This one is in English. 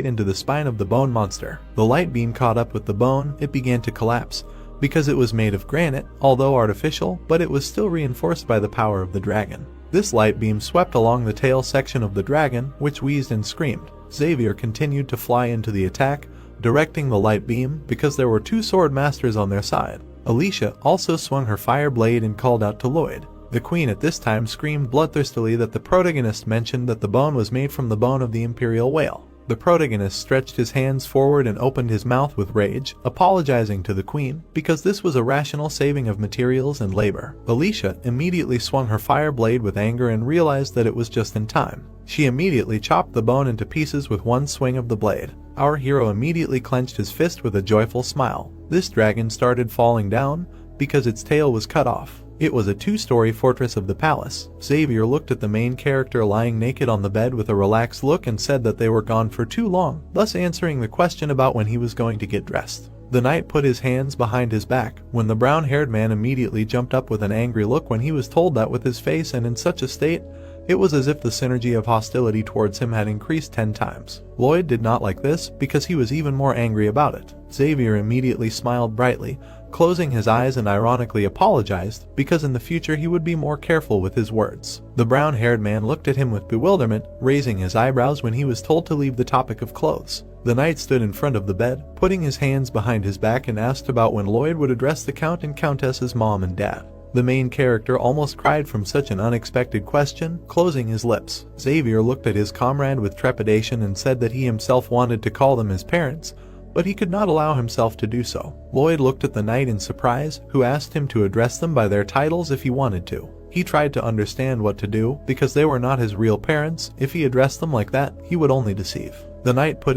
into the spine of the bone monster. The light beam caught up with the bone. It began to collapse, because it was made of granite, although artificial, but it was still reinforced by the power of the dragon. This light beam swept along the tail section of the dragon, which wheezed and screamed. Xavier continued to fly into the attack, directing the light beam, because there were two sword masters on their side. Alicia also swung her fire blade and called out to Lloyd. The queen at this time screamed bloodthirstily that the protagonist mentioned that the bone was made from the bone of the imperial whale. The protagonist stretched his hands forward and opened his mouth with rage, apologizing to the queen, because this was a rational saving of materials and labor. Alicia immediately swung her fire blade with anger and realized that it was just in time. She immediately chopped the bone into pieces with one swing of the blade. Our hero immediately clenched his fist with a joyful smile. This dragon started falling down, because its tail was cut off. It was a two-story fortress of the palace. Xavier looked at the main character lying naked on the bed with a relaxed look and said that they were gone for too long, thus answering the question about when he was going to get dressed. The knight put his hands behind his back, when the brown-haired man immediately jumped up with an angry look when he was told that with his face and in such a state, it was as if the synergy of hostility towards him had increased 10 times. Lloyd did not like this, because he was even more angry about it. Xavier immediately smiled brightly, closing his eyes, and ironically apologized, because in the future he would be more careful with his words. The brown-haired man looked at him with bewilderment, raising his eyebrows when he was told to leave the topic of clothes. The knight stood in front of the bed, putting his hands behind his back, and asked about when Lloyd would address the count and countess's mom and dad. The main character almost cried from such an unexpected question, closing his lips. Xavier looked at his comrade with trepidation and said that he himself wanted to call them his parents, but he could not allow himself to do so. Lloyd looked at the knight in surprise, who asked him to address them by their titles if he wanted to. He tried to understand what to do, because they were not his real parents. If he addressed them like that, he would only deceive. The knight put